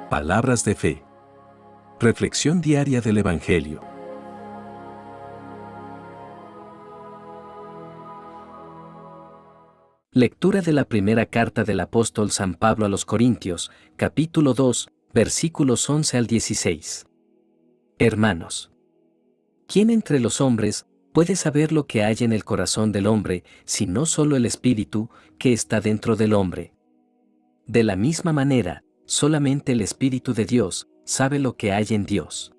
Palabras de fe. Reflexión diaria del Evangelio. Lectura de la primera carta del apóstol San Pablo a los Corintios, capítulo 2, versículos 11 al 16. Hermanos, ¿quién entre los hombres puede saber lo que hay en el corazón del hombre, sino solo el Espíritu que está dentro del hombre? De la misma manera, solamente el Espíritu de Dios sabe lo que hay en Dios.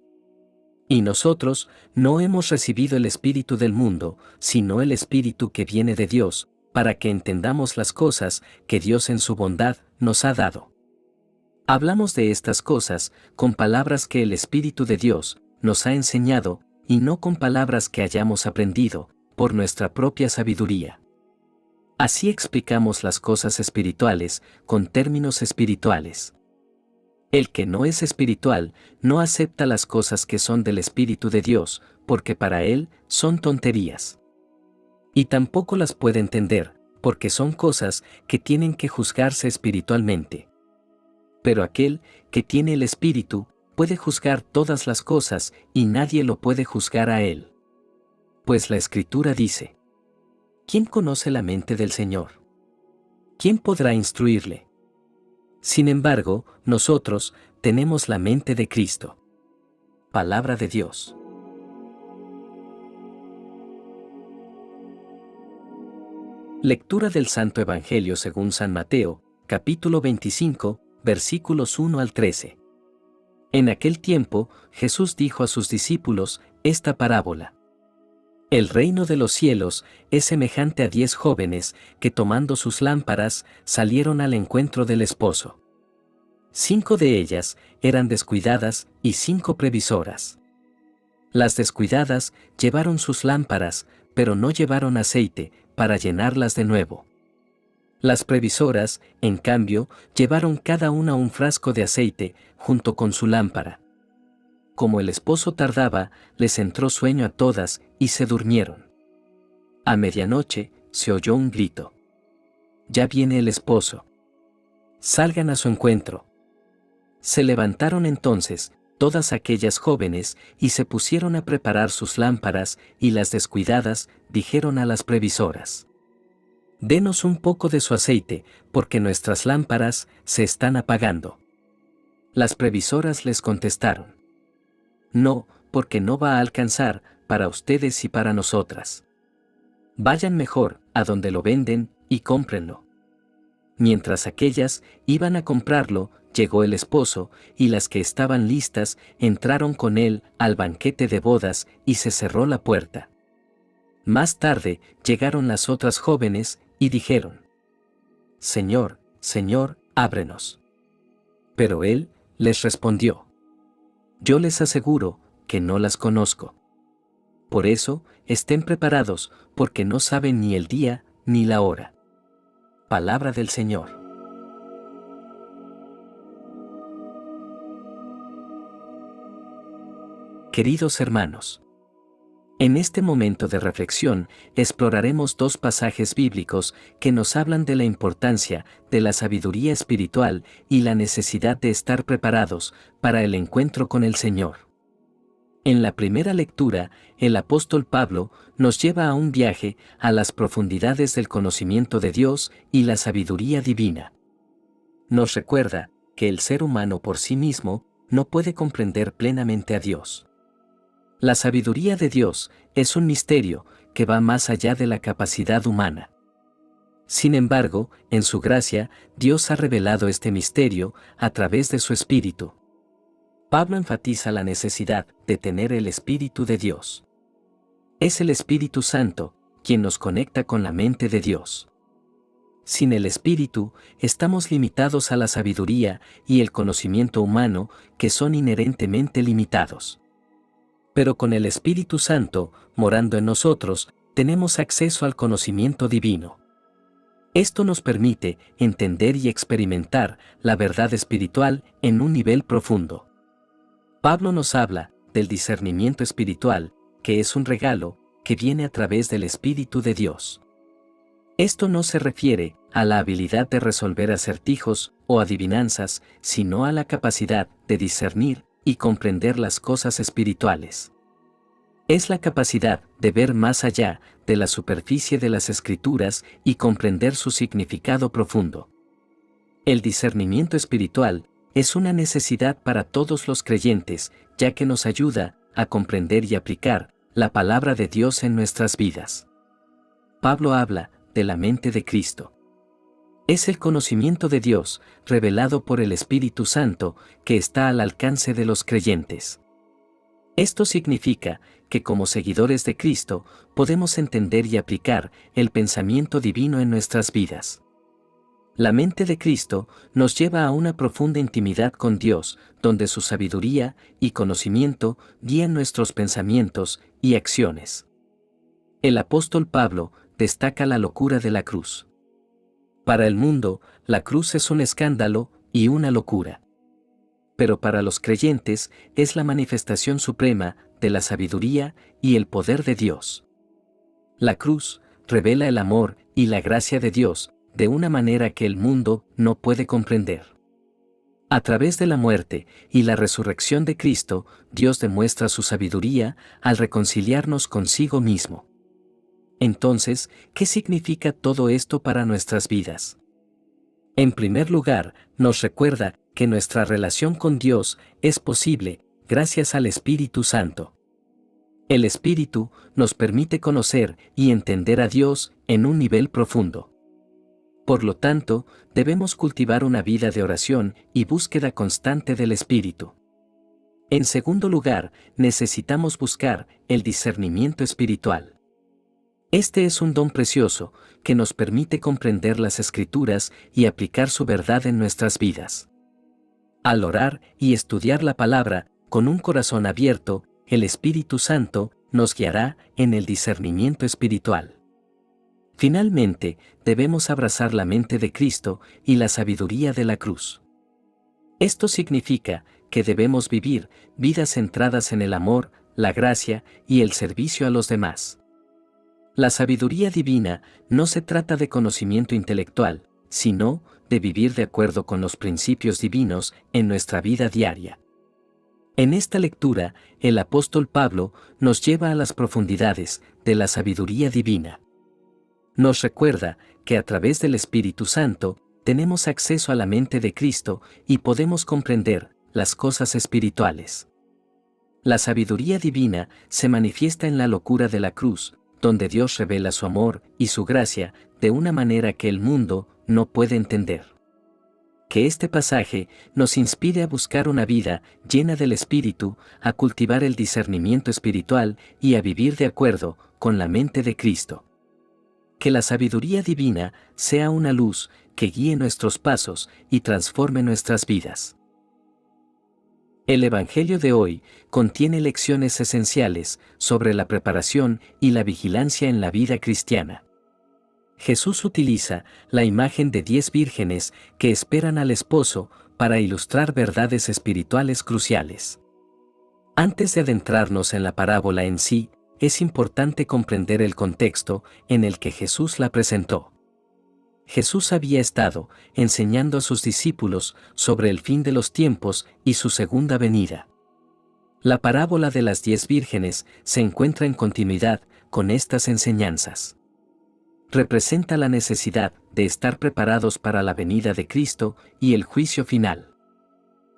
Y nosotros no hemos recibido el Espíritu del mundo, sino el Espíritu que viene de Dios, para que entendamos las cosas que Dios en su bondad nos ha dado. Hablamos de estas cosas con palabras que el Espíritu de Dios nos ha enseñado, y no con palabras que hayamos aprendido por nuestra propia sabiduría. Así explicamos las cosas espirituales con términos espirituales. El que no es espiritual no acepta las cosas que son del Espíritu de Dios, porque para él son tonterías. Y tampoco las puede entender, porque son cosas que tienen que juzgarse espiritualmente. Pero aquel que tiene el Espíritu puede juzgar todas las cosas y nadie lo puede juzgar a él. Pues la Escritura dice: ¿quién conoce la mente del Señor? ¿Quién podrá instruirle? Sin embargo, nosotros tenemos la mente de Cristo. Palabra de Dios. Lectura del Santo Evangelio según San Mateo, capítulo 25, versículos 1 al 13. En aquel tiempo, Jesús dijo a sus discípulos esta parábola: El reino de los cielos es semejante a 10 jóvenes que, tomando sus lámparas, salieron al encuentro del esposo. 5 de ellas eran descuidadas y 5 previsoras. Las descuidadas llevaron sus lámparas, pero no llevaron aceite para llenarlas de nuevo. Las previsoras, en cambio, llevaron cada una un frasco de aceite junto con su lámpara. Como el esposo tardaba, les entró sueño a todas y se durmieron. A medianoche se oyó un grito: «Ya viene el esposo. Salgan a su encuentro». Se levantaron entonces todas aquellas jóvenes y se pusieron a preparar sus lámparas, y las descuidadas dijeron a las previsoras: «Denos un poco de su aceite, porque nuestras lámparas se están apagando». Las previsoras les contestaron: «No, porque no va a alcanzar para ustedes y para nosotras. Vayan mejor a donde lo venden y cómprenlo». Mientras aquellas iban a comprarlo, llegó el esposo, y las que estaban listas entraron con él al banquete de bodas y se cerró la puerta. Más tarde llegaron las otras jóvenes y dijeron: «Señor, Señor, ábrenos». Pero él les respondió: «Yo les aseguro que no las conozco. Por eso, estén preparados, porque no saben ni el día ni la hora». Palabra del Señor. Queridos hermanos, en este momento de reflexión exploraremos 2 pasajes bíblicos que nos hablan de la importancia de la sabiduría espiritual y la necesidad de estar preparados para el encuentro con el Señor. En la primera lectura, el apóstol Pablo nos lleva a un viaje a las profundidades del conocimiento de Dios y la sabiduría divina. Nos recuerda que el ser humano por sí mismo no puede comprender plenamente a Dios. La sabiduría de Dios es un misterio que va más allá de la capacidad humana. Sin embargo, en su gracia, Dios ha revelado este misterio a través de su Espíritu. Pablo enfatiza la necesidad de tener el Espíritu de Dios. Es el Espíritu Santo quien nos conecta con la mente de Dios. Sin el Espíritu, estamos limitados a la sabiduría y el conocimiento humano, que son inherentemente limitados. Pero con el Espíritu Santo, morando en nosotros, tenemos acceso al conocimiento divino. Esto nos permite entender y experimentar la verdad espiritual en un nivel profundo. Pablo nos habla del discernimiento espiritual, que es un regalo que viene a través del Espíritu de Dios. Esto no se refiere a la habilidad de resolver acertijos o adivinanzas, sino a la capacidad de discernir y comprender las cosas espirituales. Es la capacidad de ver más allá de la superficie de las Escrituras y comprender su significado profundo. El discernimiento espiritual es una necesidad para todos los creyentes, ya que nos ayuda a comprender y aplicar la palabra de Dios en nuestras vidas. Pablo habla de la mente de Cristo. Es el conocimiento de Dios, revelado por el Espíritu Santo, que está al alcance de los creyentes. Esto significa que como seguidores de Cristo, podemos entender y aplicar el pensamiento divino en nuestras vidas. La mente de Cristo nos lleva a una profunda intimidad con Dios, donde su sabiduría y conocimiento guían nuestros pensamientos y acciones. El apóstol Pablo destaca la locura de la cruz. Para el mundo, la cruz es un escándalo y una locura. Pero para los creyentes es la manifestación suprema de la sabiduría y el poder de Dios. La cruz revela el amor y la gracia de Dios de una manera que el mundo no puede comprender. A través de la muerte y la resurrección de Cristo, Dios demuestra su sabiduría al reconciliarnos consigo mismo. Entonces, ¿qué significa todo esto para nuestras vidas? En primer lugar, nos recuerda que nuestra relación con Dios es posible gracias al Espíritu Santo. El Espíritu nos permite conocer y entender a Dios en un nivel profundo. Por lo tanto, debemos cultivar una vida de oración y búsqueda constante del Espíritu. En segundo lugar, necesitamos buscar el discernimiento espiritual. Este es un don precioso que nos permite comprender las Escrituras y aplicar su verdad en nuestras vidas. Al orar y estudiar la palabra con un corazón abierto, el Espíritu Santo nos guiará en el discernimiento espiritual. Finalmente, debemos abrazar la mente de Cristo y la sabiduría de la cruz. Esto significa que debemos vivir vidas centradas en el amor, la gracia y el servicio a los demás. La sabiduría divina no se trata de conocimiento intelectual, sino de vivir de acuerdo con los principios divinos en nuestra vida diaria. En esta lectura, el apóstol Pablo nos lleva a las profundidades de la sabiduría divina. Nos recuerda que a través del Espíritu Santo tenemos acceso a la mente de Cristo y podemos comprender las cosas espirituales. La sabiduría divina se manifiesta en la locura de la cruz, donde Dios revela su amor y su gracia de una manera que el mundo no puede entender. Que este pasaje nos inspire a buscar una vida llena del Espíritu, a cultivar el discernimiento espiritual y a vivir de acuerdo con la mente de Cristo. Que la sabiduría divina sea una luz que guíe nuestros pasos y transforme nuestras vidas. El Evangelio de hoy contiene lecciones esenciales sobre la preparación y la vigilancia en la vida cristiana. Jesús utiliza la imagen de 10 vírgenes que esperan al esposo para ilustrar verdades espirituales cruciales. Antes de adentrarnos en la parábola en sí, es importante comprender el contexto en el que Jesús la presentó. Jesús había estado enseñando a sus discípulos sobre el fin de los tiempos y su segunda venida. La parábola de las 10 vírgenes se encuentra en continuidad con estas enseñanzas. Representa la necesidad de estar preparados para la venida de Cristo y el juicio final.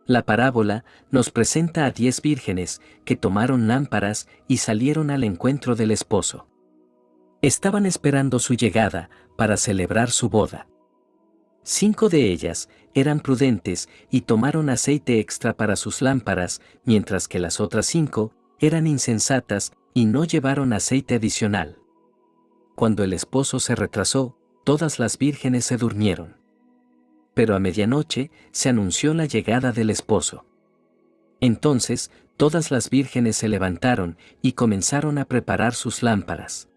La parábola nos presenta a 10 vírgenes que tomaron lámparas y salieron al encuentro del esposo. Estaban esperando su llegada para celebrar su boda. 5 de ellas eran prudentes y tomaron aceite extra para sus lámparas, mientras que las otras 5 eran insensatas y no llevaron aceite adicional. Cuando el esposo se retrasó, todas las vírgenes se durmieron. Pero a medianoche se anunció la llegada del esposo. Entonces, todas las vírgenes se levantaron y comenzaron a preparar sus lámparas.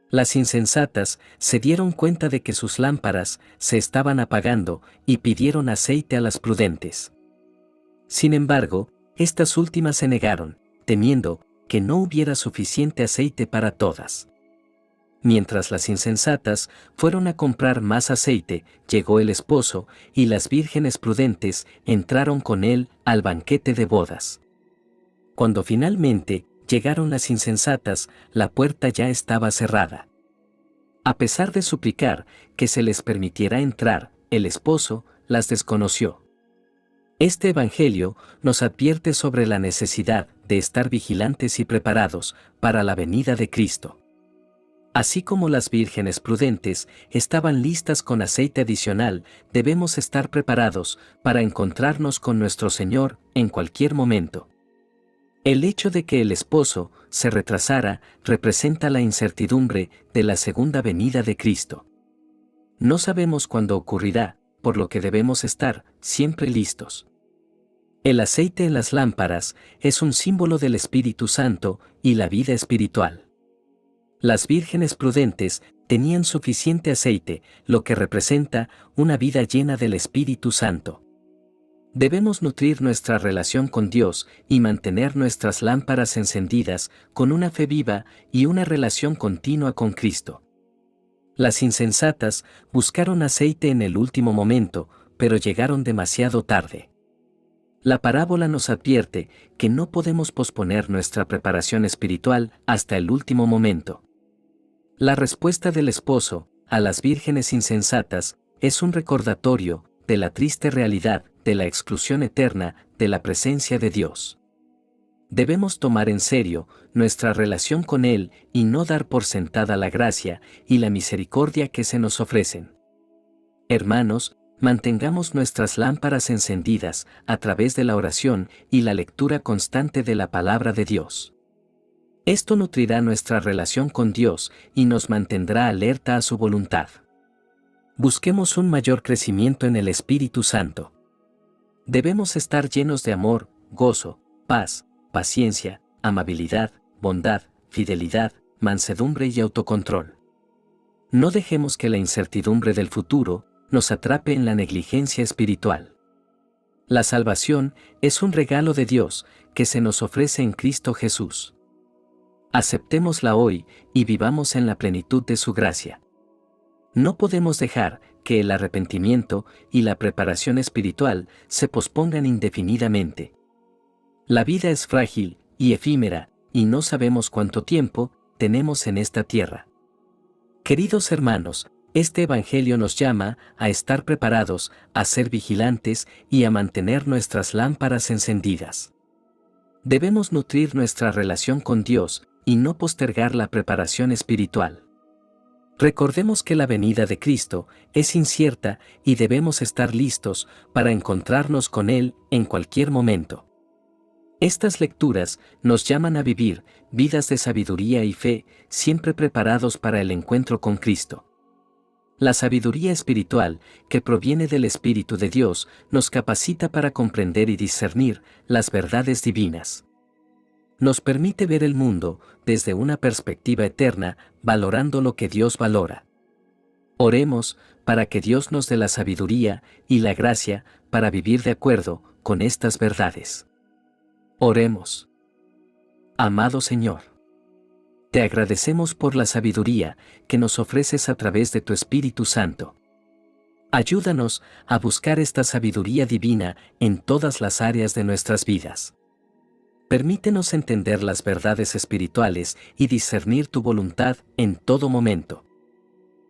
Las insensatas se dieron cuenta de que sus lámparas se estaban apagando y pidieron aceite a las prudentes. Sin embargo, estas últimas se negaron, temiendo que no hubiera suficiente aceite para todas. Mientras las insensatas fueron a comprar más aceite, llegó el esposo, y las vírgenes prudentes entraron con él al banquete de bodas. Cuando finalmente llegaron las insensatas, la puerta ya estaba cerrada. A pesar de suplicar que se les permitiera entrar, el esposo las desconoció. Este evangelio nos advierte sobre la necesidad de estar vigilantes y preparados para la venida de Cristo. Así como las vírgenes prudentes estaban listas con aceite adicional, debemos estar preparados para encontrarnos con nuestro Señor en cualquier momento. El hecho de que el esposo se retrasara representa la incertidumbre de la segunda venida de Cristo. No sabemos cuándo ocurrirá, por lo que debemos estar siempre listos. El aceite en las lámparas es un símbolo del Espíritu Santo y la vida espiritual. Las vírgenes prudentes tenían suficiente aceite, lo que representa una vida llena del Espíritu Santo. Debemos nutrir nuestra relación con Dios y mantener nuestras lámparas encendidas con una fe viva y una relación continua con Cristo. Las insensatas buscaron aceite en el último momento, pero llegaron demasiado tarde. La parábola nos advierte que no podemos posponer nuestra preparación espiritual hasta el último momento. La respuesta del esposo a las vírgenes insensatas es un recordatorio de la triste realidad de la exclusión eterna de la presencia de Dios. Debemos tomar en serio nuestra relación con Él y no dar por sentada la gracia y la misericordia que se nos ofrecen. Hermanos, mantengamos nuestras lámparas encendidas a través de la oración y la lectura constante de la palabra de Dios. Esto nutrirá nuestra relación con Dios y nos mantendrá alerta a su voluntad. Busquemos un mayor crecimiento en el Espíritu Santo. Debemos estar llenos de amor, gozo, paz, paciencia, amabilidad, bondad, fidelidad, mansedumbre y autocontrol. No dejemos que la incertidumbre del futuro nos atrape en la negligencia espiritual. La salvación es un regalo de Dios que se nos ofrece en Cristo Jesús. Aceptémosla hoy y vivamos en la plenitud de su gracia. No podemos dejar que el arrepentimiento y la preparación espiritual se pospongan indefinidamente. La vida es frágil y efímera, y no sabemos cuánto tiempo tenemos en esta tierra. Queridos hermanos, este Evangelio nos llama a estar preparados, a ser vigilantes y a mantener nuestras lámparas encendidas. Debemos nutrir nuestra relación con Dios y no postergar la preparación espiritual. Recordemos que la venida de Cristo es incierta y debemos estar listos para encontrarnos con Él en cualquier momento. Estas lecturas nos llaman a vivir vidas de sabiduría y fe, siempre preparados para el encuentro con Cristo. La sabiduría espiritual, que proviene del Espíritu de Dios, nos capacita para comprender y discernir las verdades divinas. Nos permite ver el mundo desde una perspectiva eterna, valorando lo que Dios valora. Oremos para que Dios nos dé la sabiduría y la gracia para vivir de acuerdo con estas verdades. Oremos. Amado Señor, te agradecemos por la sabiduría que nos ofreces a través de tu Espíritu Santo. Ayúdanos a buscar esta sabiduría divina en todas las áreas de nuestras vidas. Permítenos entender las verdades espirituales y discernir tu voluntad en todo momento.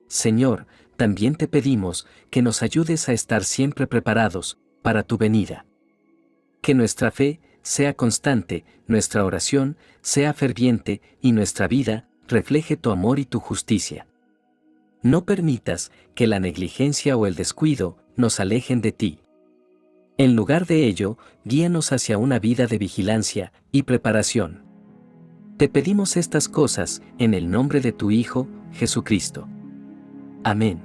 Señor, también te pedimos que nos ayudes a estar siempre preparados para tu venida. Que nuestra fe sea constante, nuestra oración sea ferviente y nuestra vida refleje tu amor y tu justicia. No permitas que la negligencia o el descuido nos alejen de ti. En lugar de ello, guíanos hacia una vida de vigilancia y preparación. Te pedimos estas cosas en el nombre de tu Hijo, Jesucristo. Amén.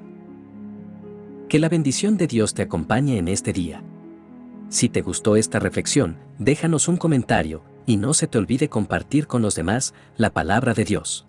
Que la bendición de Dios te acompañe en este día. Si te gustó esta reflexión, déjanos un comentario y no se te olvide compartir con los demás la palabra de Dios.